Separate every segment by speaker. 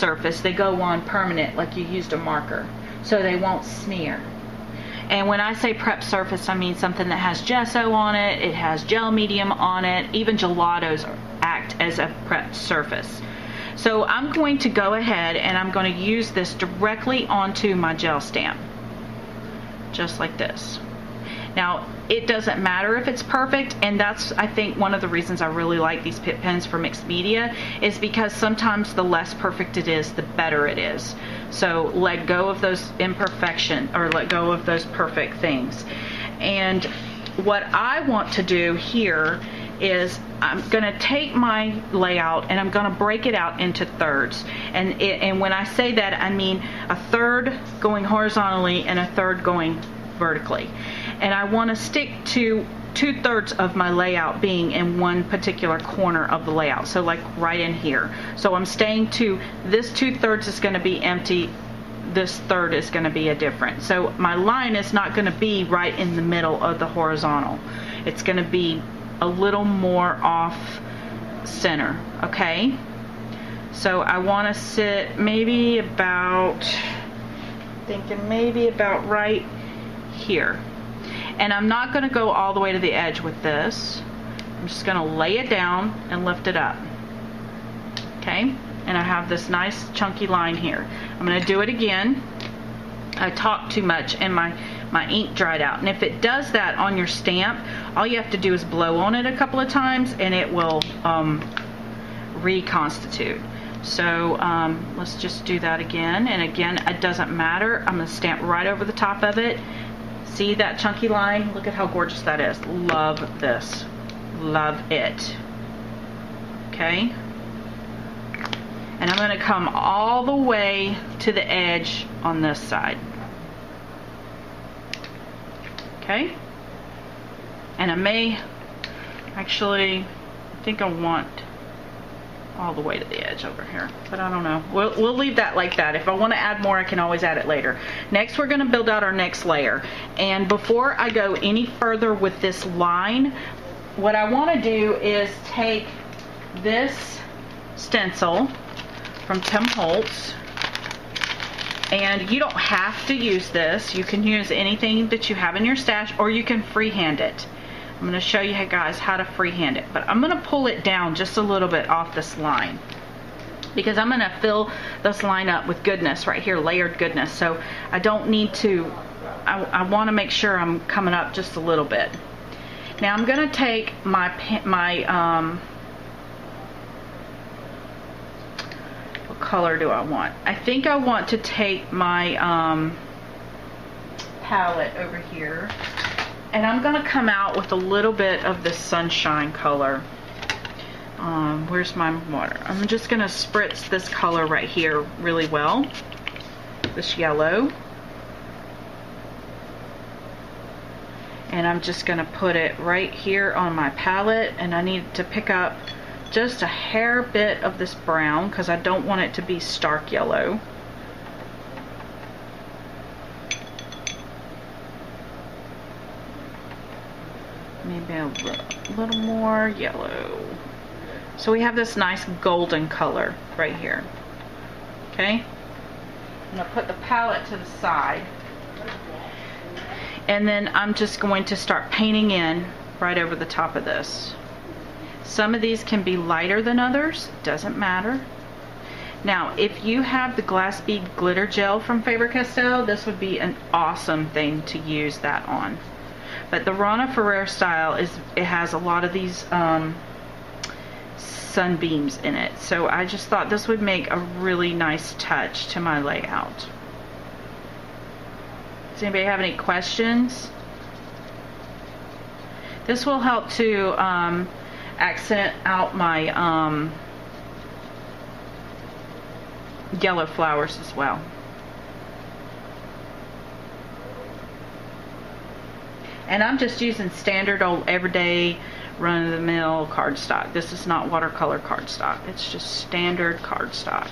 Speaker 1: surface, they go on permanent like you used a marker, so they won't smear. And when I say prep surface, I mean something that has gesso on it, it has gel medium on it, even gelatos act as a prepped surface. So I'm going to go ahead and I'm going to use this directly onto my gel stamp, just like this. Now, it doesn't matter if it's perfect, and that's, I think, one of the reasons I really like these Pitt pens for mixed media, is because sometimes the less perfect it is, the better it is. So let go of those imperfections, or let go of those perfect things. And what I want to do here is I'm going to take my layout and I'm going to break it out into thirds. And when I say that, I mean a third going horizontally and a third going vertically. And I want to stick to 2/3 of my layout being in one particular corner of the layout, so like right in here. So I'm staying to this 2/3 is going to be empty, this third is going to be a different. So my line is not going to be right in the middle of the horizontal. It's going to be a little more off center, okay? So I want to sit maybe about, thinking maybe about right here. And I'm not going to go all the way to the edge with this. I'm just going to lay it down and lift it up. Okay? And I have this nice chunky line here. I'm going to do it again. I talked too much and my ink dried out. And if it does that on your stamp, all you have to do is blow on it a couple of times and it will reconstitute. So let's just do that again. And again, it doesn't matter. I'm going to stamp right over the top of it. See that chunky line? Look at how gorgeous that is. Love this. Love it. Okay? And I'm going to come all the way to the edge on this side. Okay? And I may actually, I think I want all the way to the edge over here, but I don't know. We'll leave that like that. If I want to add more, I can always add it later. Next, we're going to build out our next layer. And before I go any further with this line, what I want to do is take this stencil from Tim Holtz, and you don't have to use this. You can use anything that you have in your stash, or you can freehand it. I'm going to show you guys how to freehand it, but I'm going to pull it down just a little bit off this line because I'm going to fill this line up with goodness right here, layered goodness. So I don't need to, I want to make sure I'm coming up just a little bit. Now I'm going to take my what color do I want? I think I want to take my palette over here. And I'm going to come out with a little bit of the sunshine color. Where's my water? I'm just going to spritz this color right here really well. This yellow. And I'm just going to put it right here on my palette. And I need to pick up just a hair bit of this brown because I don't want it to be stark yellow. Maybe a little more yellow. So we have this nice golden color right here. Okay? I'm going to put the palette to the side. And then I'm just going to start painting in right over the top of this. Some of these can be lighter than others. Doesn't matter. Now, if you have the glass bead glitter gel from Faber-Castell, this would be an awesome thing to use that on. But the Rana Ferrer style it has a lot of these sunbeams in it. So I just thought this would make a really nice touch to my layout. Does anybody have any questions? This will help to accent out my yellow flowers as well. And I'm just using standard old everyday run-of-the-mill cardstock. This is not watercolor cardstock. It's just standard cardstock.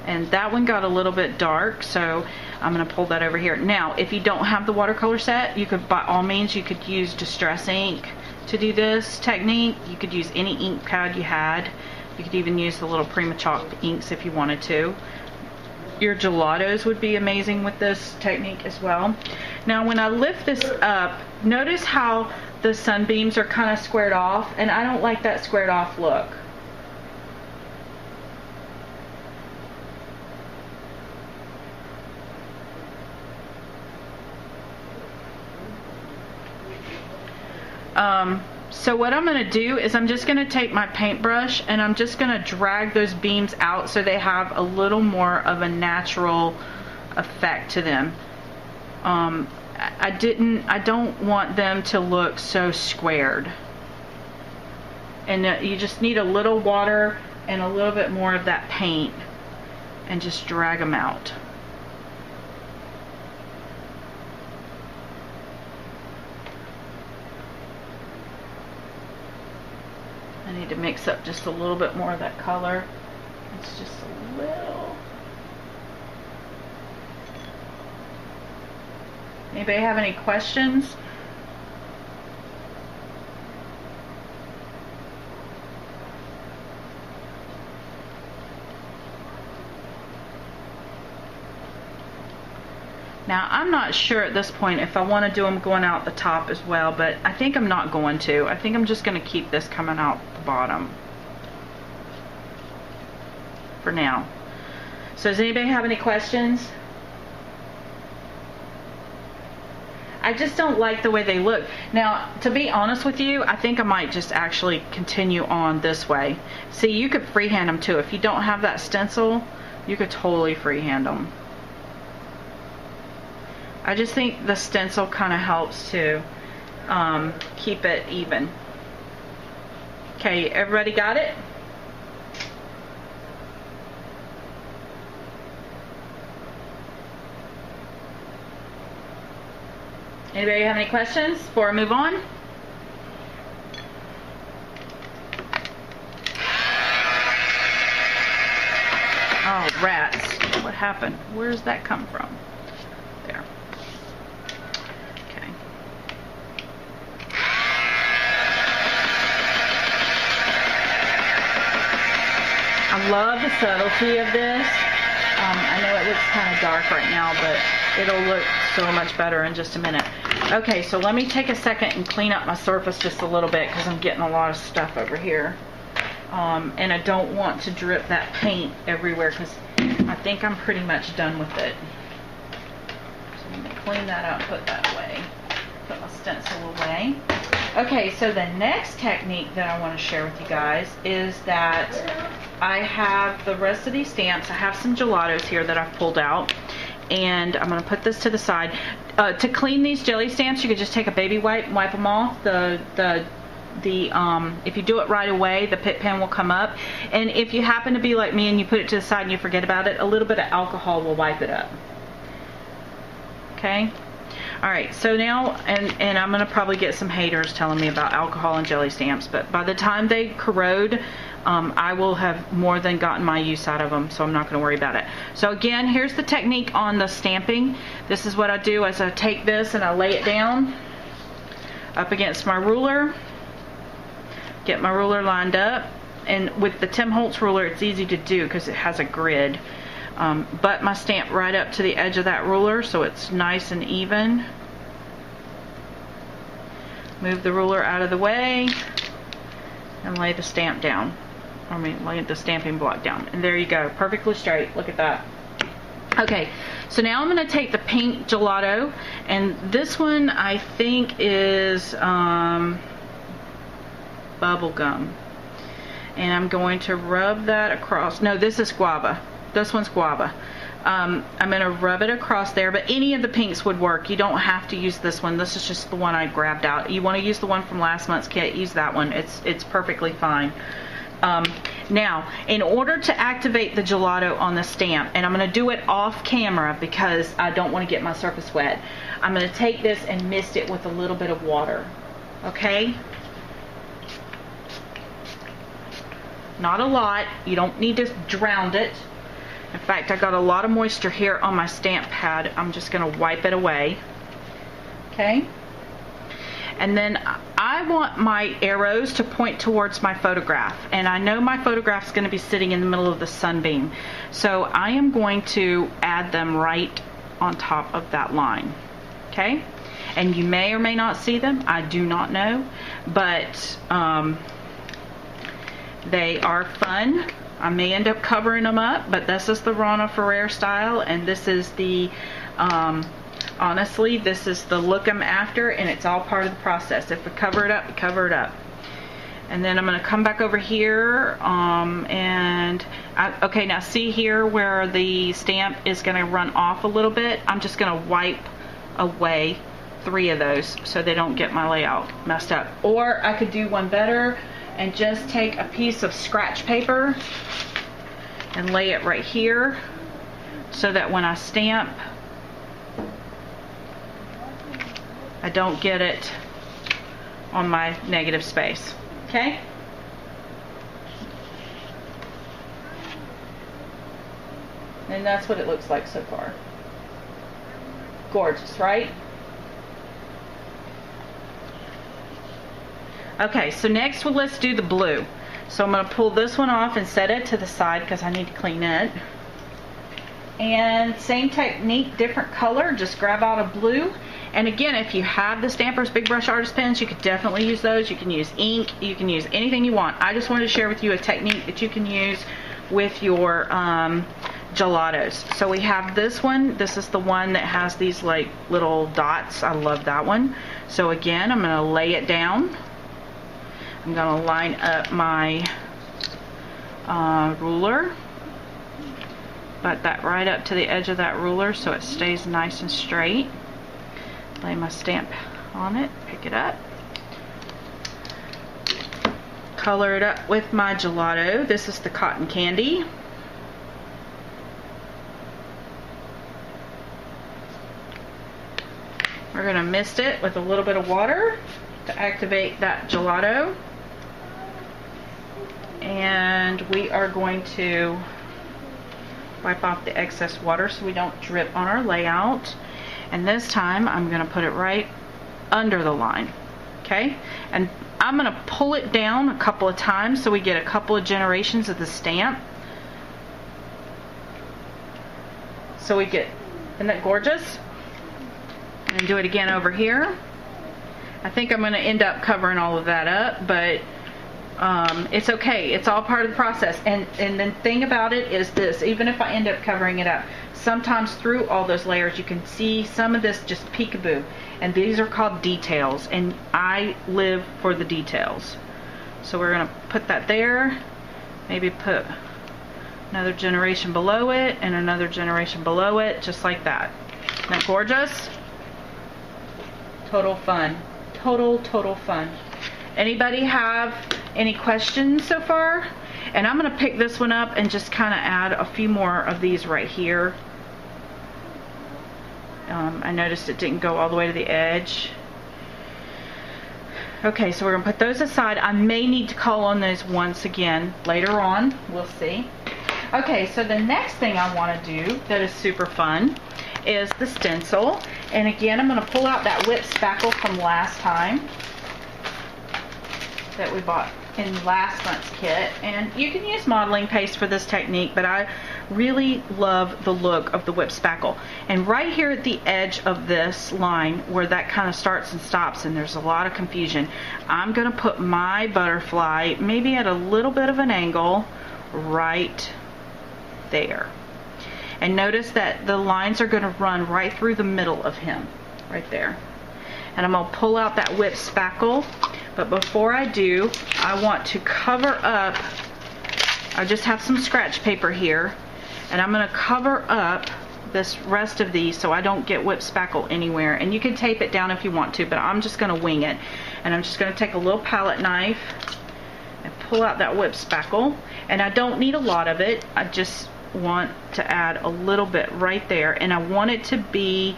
Speaker 1: And that one got a little bit dark, so I'm going to pull that over here. Now, if you don't have the watercolor set, you could, by all means, you could use Distress ink to do this technique. You could use any ink pad you had You could even use the little Prima Chalk inks if you wanted to. Your gelatos would be amazing with this technique as well. Now when I lift this up, notice how the sunbeams are kind of squared off, and I don't like that squared off look. So what I'm going to do is I'm just going to take my paintbrush and I'm just going to drag those beams out so they have a little more of a natural effect to them. I don't want them to look so squared. And you just need a little water and a little bit more of that paint and just drag them out. I need to mix up just a little bit more of that color. It's just a little. Anybody have any questions? Now, I'm not sure at this point if I want to do them going out the top as well, but I think I'm not going to. I think I'm just going to keep this coming out the bottom for now. So does anybody have any questions? I just don't like the way they look. Now, to be honest with you, I think I might just actually continue on this way. See, you could freehand them too. If you don't have that stencil, you could totally freehand them. I just think the stencil kind of helps to keep it even. Okay, everybody got it? Anybody have any questions before I move on? Oh, rats. What happened? Where does that come from? There. Okay. I love the subtlety of this. I know it looks kind of dark right now, but it'll look so much better in just a minute. Okay, so let me take a second and clean up my surface just a little bit because I'm getting a lot of stuff over here. And I don't want to drip that paint everywhere because I think I'm pretty much done with it. So I'm going to clean that out and put that away. Put my stencil away. Okay, so the next technique that I want to share with you guys is that I have the rest of these stamps. I have some gelatos here that I've pulled out. And I'm going to put this to the side. To clean these jelly stamps, you could just take a baby wipe and wipe them off. If you do it right away, the pit pen will come up. And if you happen to be like me and you put it to the side and you forget about it, a little bit of alcohol will wipe it up. Okay? Alright, so now, and I'm going to probably get some haters telling me about alcohol and jelly stamps, but by the time they corrode, I will have more than gotten my use out of them, so I'm not going to worry about it. So again, here's the technique on the stamping. This is what I do as I take this and I lay it down up against my ruler, get my ruler lined up, and with the Tim Holtz ruler it's easy to do because it has a grid. Butt my stamp right up to the edge of that ruler so it's nice and even. Move the ruler out of the way and lay the stamp down. Lay the stamping block down. And there you go, perfectly straight. Look at that. Okay, so now I'm going to take the pink gelato, and this one I think is bubble gum. And I'm going to rub that across. No, this is guava. This one's guava. I'm going to rub it across there, but any of the pinks would work. You don't have to use this one. This is just the one I grabbed out. You want to use the one from last month's kit, use that one. It's perfectly fine. Now, in order to activate the gelato on the stamp, and I'm going to do it off camera because I don't want to get my surface wet, I'm going to take this and mist it with a little bit of water. Okay? Not a lot. You don't need to drown it. In fact, I got a lot of moisture here on my stamp pad. I'm just going to wipe it away. Okay? And then I want my arrows to point towards my photograph. And I know my photograph is going to be sitting in the middle of the sunbeam. So I am going to add them right on top of that line. Okay? And you may or may not see them. I do not know. But they are fun. I may end up covering them up, but this is the Rana Ferrer style, and this is the, honestly, this is the look I'm after, and it's all part of the process. If we cover it up, we cover it up. And then I'm going to come back over here, okay, now see here where the stamp is going to run off a little bit? I'm just going to wipe away 3 of those so they don't get my layout messed up. Or I could do one better and just take a piece of scratch paper and lay it right here so that when I stamp, I don't get it on my negative space. Okay? And that's what it looks like so far. Gorgeous, right? Okay, so next let's do the blue. So I'm going to pull this one off and set it to the side because I need to clean it. And same technique, different color, just grab out a blue. And again, if you have the Stampers Big Brush Artist pens, you could definitely use those. You can use ink, you can use anything you want. I just wanted to share with you a technique that you can use with your gelatos. So we have this one. This is the one that has these like little dots. I love that one. So again, I'm going to lay it down. I'm going to line up my ruler, butt that right up to the edge of that ruler so it stays nice and straight. Lay my stamp on it, pick it up, color it up with my gelato. This is the cotton candy. We're going to mist it with a little bit of water to activate that gelato. And we are going to wipe off the excess water so we don't drip on our layout. And this time I'm going to put it right under the line. Okay? And I'm going to pull it down a couple of times so we get a couple of generations of the stamp. So we get, isn't that gorgeous? And do it again over here. I think I'm going to end up covering all of that up, but it's okay. It's all part of the process. And the thing about it is this, even if I end up covering it up, sometimes through all those layers you can see some of this just peekaboo. And these are called details, and I live for the details. So we're going to put that there, maybe put another generation below it and another generation below it, just like that. Isn't that gorgeous? Total fun. Total fun. Anybody have any questions so far? And I'm going to pick this one up and just kind of add a few more of these right here. I noticed it didn't go all the way to the edge. Okay, so we're going to put those aside. I may need to call on those once again later on. We'll see. Okay, so the next thing I want to do that is super fun is the stencil. And again, I'm going to pull out that whip spackle from last time that we bought in last month's kit. And you can use modeling paste for this technique, but I really love the look of the whip spackle. And right here at the edge of this line where that kind of starts and stops and there's a lot of confusion, I'm going to put my butterfly maybe at a little bit of an angle right there. And notice that the lines are going to run right through the middle of him, right there. And I'm going to pull out that whip spackle. But before I do, I want to cover up, I just have some scratch paper here, and I'm going to cover up this rest of these so I don't get whip spackle anywhere. And you can tape it down if you want to, but I'm just going to wing it. And I'm just going to take a little palette knife and pull out that whip spackle. And I don't need a lot of it. I just want to add a little bit right there. And I want it to be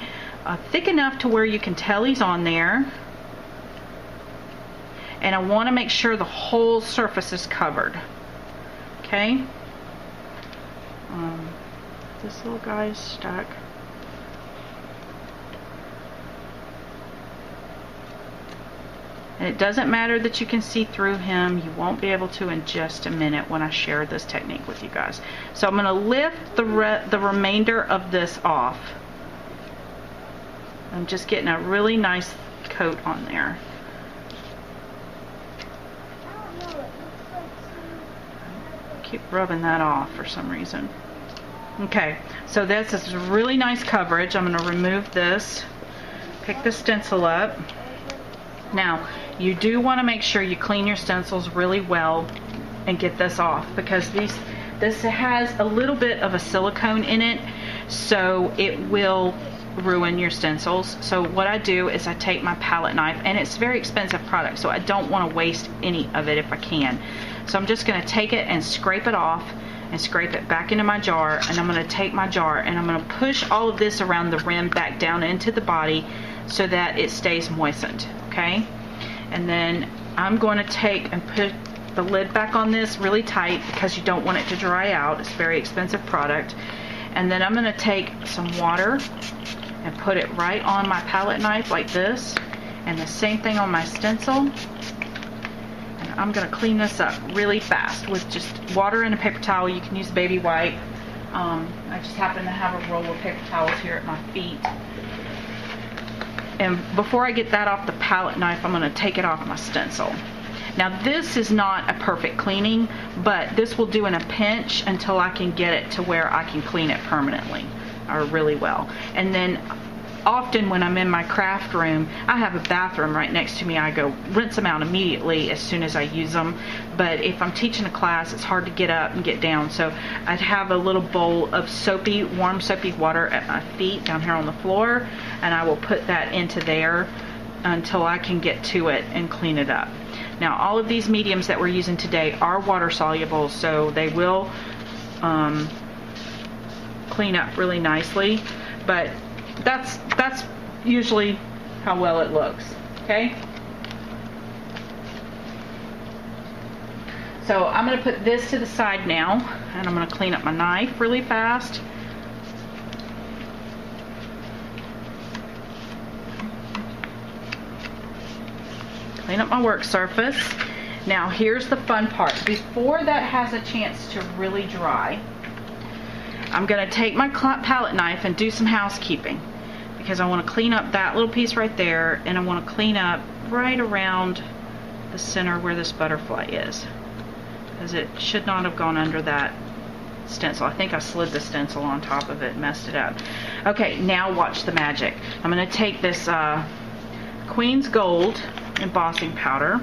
Speaker 1: thick enough to where you can tell he's on there. And I want to make sure the whole surface is covered. Okay? This little guy is stuck. . 'Cause And it doesn't matter that you can see through him. You won't be able to in just a minute when I share this technique with you guys. So I'm going to lift the remainder of this off. I'm just getting a really nice coat on there. Keep rubbing that off for some reason. Okay, so this is really nice coverage. I'm going to remove this, pick the stencil up. Now, you do want to make sure you clean your stencils really well and get this off, because this has a little bit of a silicone in it, so it will ruin your stencils. So what I do is I take my palette knife, and it's a very expensive product, so I don't want to waste any of it if I can. So I'm just going to take it and scrape it off and scrape it back into my jar, and I'm going to take my jar and I'm going to push all of this around the rim back down into the body so that it stays moistened. Okay, and then I'm going to take and put the lid back on this really tight because you don't want it to dry out. It's a very expensive product. And then I'm going to take some water and put it right on my palette knife like this, and the same thing on my stencil. And I'm going to clean this up really fast with just water and a paper towel. You can use a baby wipe. I just happen to have a roll of paper towels here at my feet. And before I get that off the palette knife, I'm going to take it off my stencil. Now this is not a perfect cleaning, but this will do in a pinch until I can get it to where I can clean it permanently or really well. And then often when I'm in my craft room, I have a bathroom right next to me. I go rinse them out immediately as soon as I use them. But if I'm teaching a class, it's hard to get up and get down. So I'd have a little bowl of soapy, warm soapy water at my feet down here on the floor, and I will put that into there until I can get to it and clean it up. Now all of these mediums that we're using today are water soluble, so they will clean up really nicely, but that's usually how well it looks. Okay, so I'm going to put this to the side now, and I'm going to clean up my knife really fast. Clean up my work surface. Now here's the fun part. Before that has a chance to really dry, I'm going to take my palette knife and do some housekeeping, because I want to clean up that little piece right there, and I want to clean up right around the center where this butterfly is, because it should not have gone under that stencil. I think I slid the stencil on top of it and messed it up. Okay, now watch the magic. I'm going to take this Queen's Gold embossing powder,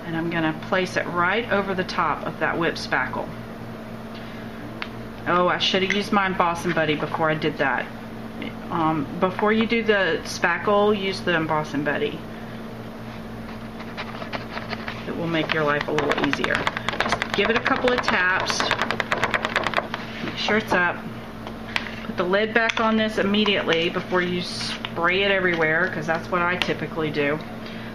Speaker 1: and I'm going to place it right over the top of that whip spackle. Oh, I should have used my embossing buddy before I did that. Before you do the spackle, use the embossing buddy. It will make your life a little easier. Just give it a couple of taps. Make sure it's up. Put the lid back on this immediately before you spray it everywhere, because that's what I typically do.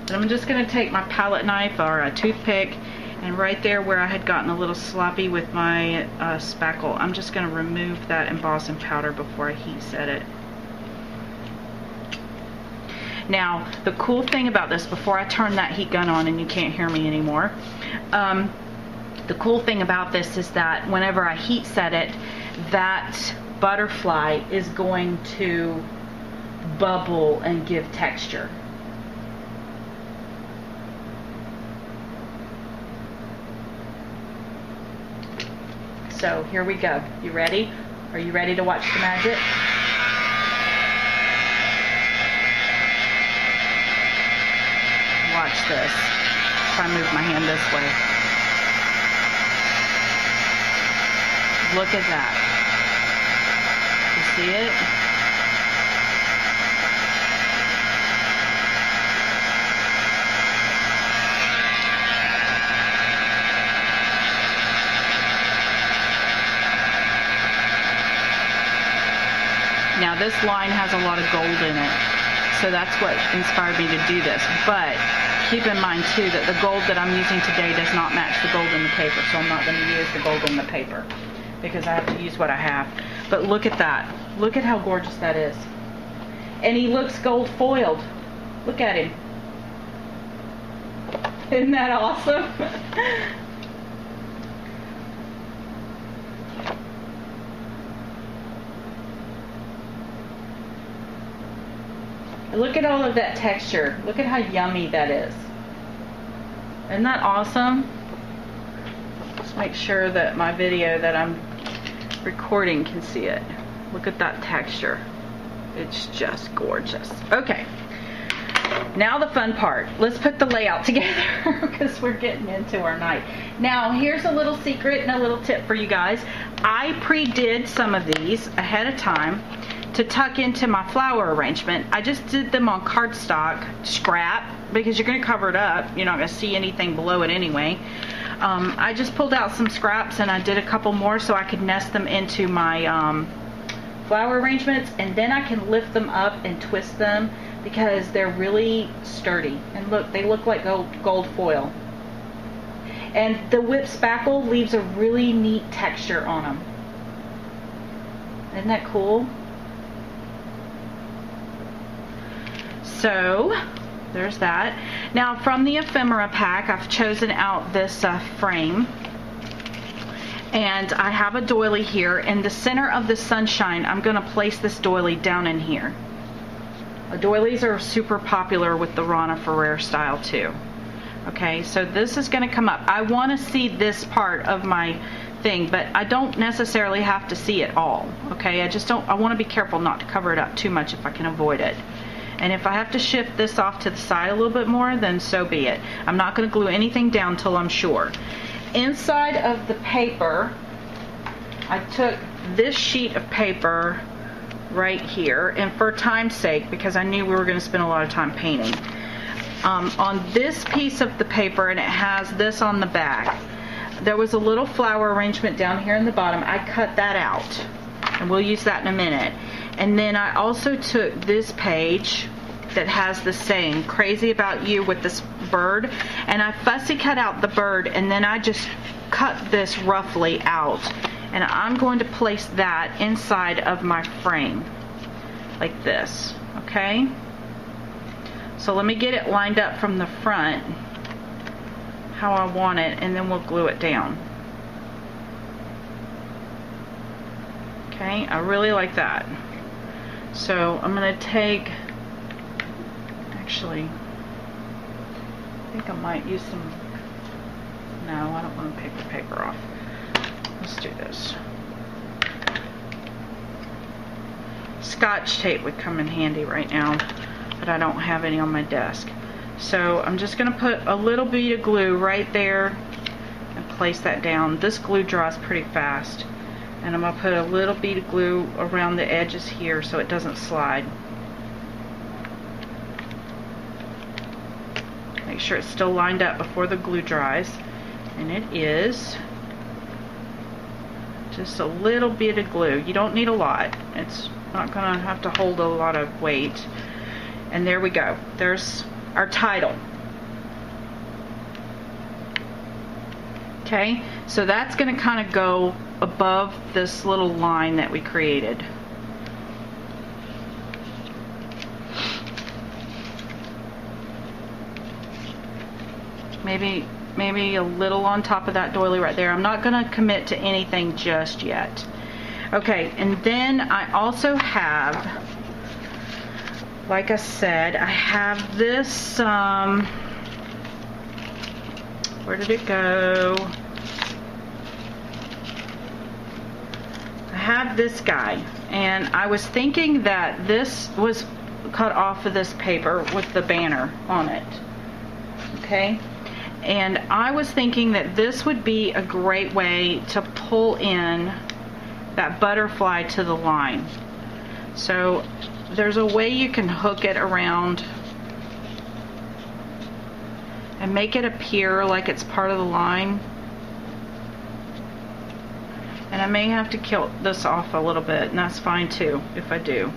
Speaker 1: But I'm just going to take my palette knife or a toothpick, and right there where I had gotten a little sloppy with my spackle, I'm just going to remove that embossing powder before I heat set it. Now, the cool thing about this, before I turn that heat gun on and you can't hear me anymore, the cool thing about this is that whenever I heat set it, that butterfly is going to bubble and give texture. So here we go. You ready? Are you ready to watch the magic? Watch this. If I move my hand this way. Look at that. You see it? Now this line has a lot of gold in it, so that's what inspired me to do this. But keep in mind too that the gold that I'm using today does not match the gold in the paper, so I'm not going to use the gold in the paper because I have to use what I have. But look at that. Look at how gorgeous that is. And he looks gold foiled. Look at him. Isn't that awesome? Look at all of that texture. Look at how yummy that is. Isn't that awesome? Just make sure that my video that I'm recording can see it. Look at that texture. It's just gorgeous. Okay. Now the fun part. Let's put the layout together because we're getting into our night. Now here's a little secret and a little tip for you guys. I pre-did some of these ahead of time to tuck into my flower arrangement. I just did them on cardstock scrap because you're going to cover it up. You're not going to see anything below it anyway. I just pulled out some scraps and I did a couple more so I could nest them into my flower arrangements, and then I can lift them up and twist them because they're really sturdy. And look, they look like gold foil. And the whipped spackle leaves a really neat texture on them. Isn't that cool? So there's that. Now from the ephemera pack, I've chosen out this frame, and I have a doily here. In the center of the sunshine, I'm going to place this doily down in here. Doilies are super popular with the Rana Ferrer style too. Okay, so this is going to come up. I want to see this part of my thing, but I don't necessarily have to see it all. Okay, I want to be careful not to cover it up too much if I can avoid it. And if I have to shift this off to the side a little bit more, then so be it. I'm not going to glue anything down till I'm sure. Inside of the paper, I took this sheet of paper right here, and for time's sake, because I knew we were going to spend a lot of time painting, on this piece of the paper, and it has this on the back, there was a little flower arrangement down here in the bottom. I cut that out, and we'll use that in a minute. And then I also took this page that has the saying, "Crazy About You," with this bird, and I fussy cut out the bird, and then I just cut this roughly out, and I'm going to place that inside of my frame like this. Okay, so let me get it lined up from the front how I want it, and then we'll glue it down. Okay, I really like that. So I'm going to take, actually, I think I might use some, no, I don't want to take the paper off. Let's do this. Scotch tape would come in handy right now, but I don't have any on my desk. So I'm just going to put a little bead of glue right there and place that down. This glue dries pretty fast. And I'm going to put a little bead of glue around the edges here so it doesn't slide. Make sure it's still lined up before the glue dries. And it is. Just a little bit of glue. You don't need a lot. It's not going to have to hold a lot of weight. And there we go. There's our title. Okay, so that's going to kind of go above this little line that we created. Maybe a little on top of that doily right there. I'm not going to commit to anything just yet. Okay, and then I also have, like I said, I have this, where did it go? I have this guy, and I was thinking that this was cut off of this paper with the banner on it. Okay, and I was thinking that this would be a great way to pull in that butterfly to the line. So there's a way you can hook it around and make it appear like it's part of the line. And I may have to kill this off a little bit, and that's fine too if I do.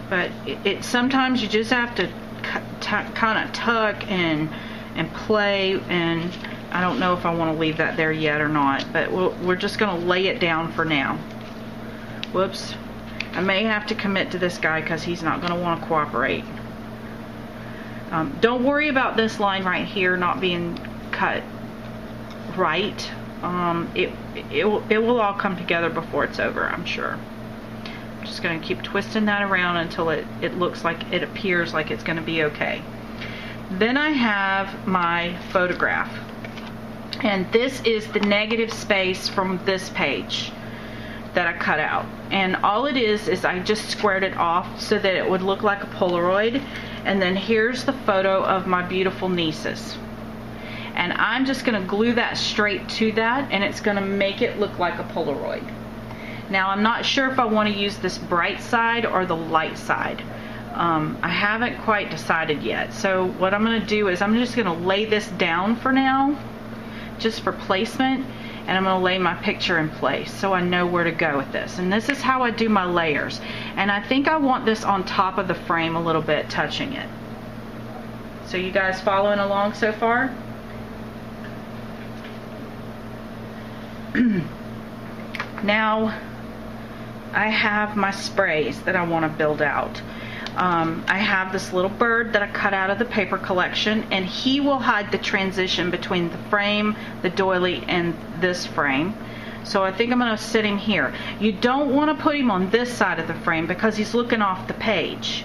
Speaker 1: But it sometimes you just have to kind of tuck and play, and I don't know if I want to leave that there yet or not, but we're just going to lay it down for now. Whoops. I may have to commit to this guy because he's not going to want to cooperate. Don't worry about this line right here not being cut right. It will all come together before it's over, I'm sure. I'm just going to keep twisting that around until it looks like, it appears like it's going to be okay. Then I have my photograph, and this is the negative space from this page that I cut out, and all it is I just squared it off so that it would look like a Polaroid. And then here's the photo of my beautiful nieces, and I'm just going to glue that straight to that, and it's going to make it look like a Polaroid. Now I'm not sure if I want to use this bright side or the light side. I haven't quite decided yet. So what I'm going to do is I'm just going to lay this down for now, just for placement, and I'm going to lay my picture in place so I know where to go with this. And this is how I do my layers. And I think I want this on top of the frame a little bit, touching it. So you guys following along so far? Now I have my sprays that I want to build out. I have this little bird that I cut out of the paper collection, and he will hide the transition between the frame, the doily, and this frame. So I think I'm going to sit him here. You don't want to put him on this side of the frame because he's looking off the page.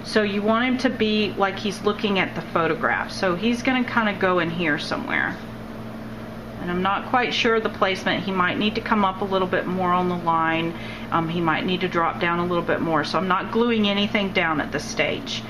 Speaker 1: So you want him to be like he's looking at the photograph. So he's going to kind of go in here somewhere. And I'm not quite sure of the placement. He might need to come up a little bit more on the line. He might need to drop down a little bit more. So I'm not gluing anything down at this stage.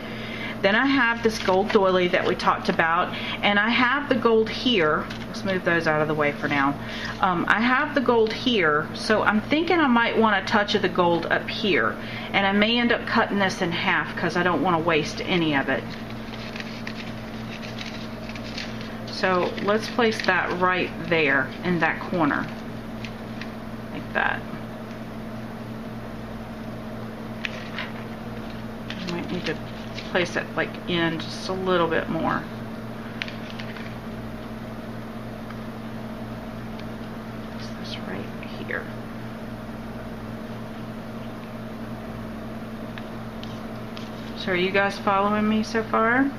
Speaker 1: Then I have this gold doily that we talked about, and I have the gold here. Let's move those out of the way for now. I have the gold here, so I'm thinking I might want a touch of the gold up here, and I may end up cutting this in half because I don't want to waste any of it. So let's place that right there in that corner, like that. I might need to place it like in just a little bit more. Place this right here. So are you guys following me so far?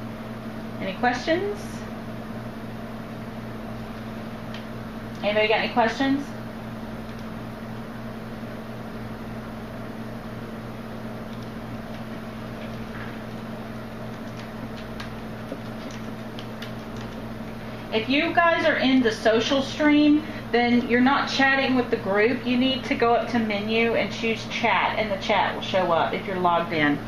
Speaker 1: Any questions? Anybody got any questions? If you guys are in the social stream, then you're not chatting with the group. You need to go up to menu and choose chat, and the chat will show up if you're logged in.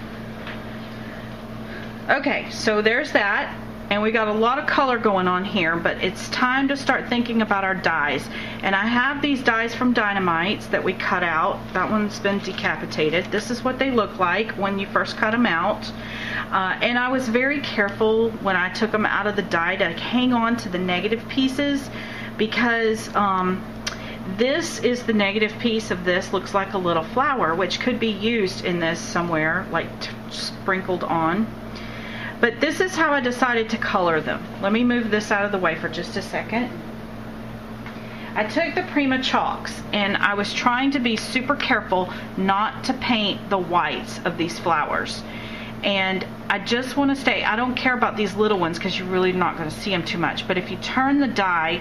Speaker 1: Okay, so there's that. And we got a lot of color going on here, but it's time to start thinking about our dies. And I have these dies from Dynamites that we cut out. That one's been decapitated. This is what they look like when you first cut them out. And I was very careful when I took them out of the die to hang on to the negative pieces, because this is the negative piece of this. Looks like a little flower, which could be used in this somewhere, like sprinkled on. But this is how I decided to color them. Let me move this out of the way for just a second. I took the Prima chalks, and I was trying to be super careful not to paint the whites of these flowers. And I just want to say, I don't care about these little ones because you're really not going to see them too much. But if you turn the die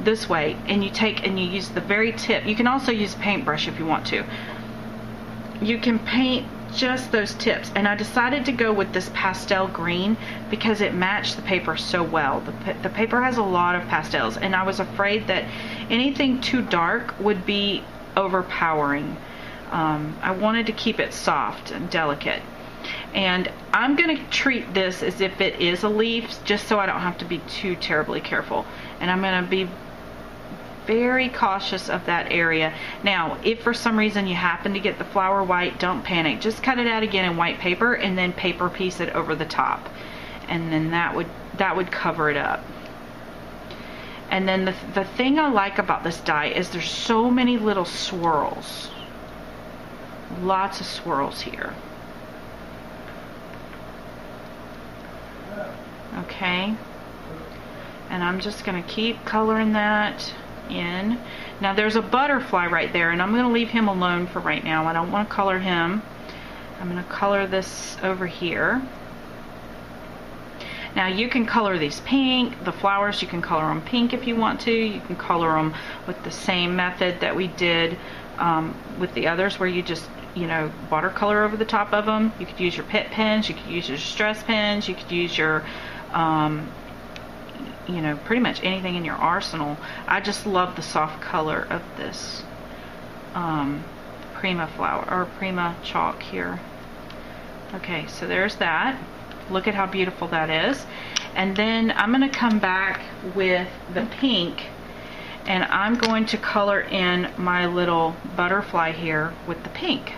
Speaker 1: this way, and you take and you use the very tip, you can also use a paintbrush if you want to. You can paint just those tips, and I decided to go with this pastel green because it matched the paper so well. The paper has a lot of pastels, and I was afraid that anything too dark would be overpowering. I wanted to keep it soft and delicate, and I'm going to treat this as if it is a leaf, just so I don't have to be too terribly careful. And I'm going to be very cautious of that area. Now, if for some reason you happen to get the flower white, don't panic. Just cut it out again in white paper, and then paper piece it over the top, and then that would cover it up. And then the thing I like about this die is there's so many little swirls. Lots of swirls here. Okay. And I'm just going to keep coloring that. in. Now there's a butterfly right there, and I'm going to leave him alone for right now. I don't want to color him. I'm going to color this over here. Now you can color these pink. The flowers, you can color them pink if you want to. You can color them with the same method that we did with the others, where you just, you know, watercolor over the top of them. You could use your Pitt pens, you could use your distress pens, you could use your you know, pretty much anything in your arsenal. I just love the soft color of this Prima flower, or Prima chalk here. Okay, so there's that. Look at how beautiful that is. And then I'm going to come back with the pink, and I'm going to color in my little butterfly here with the pink.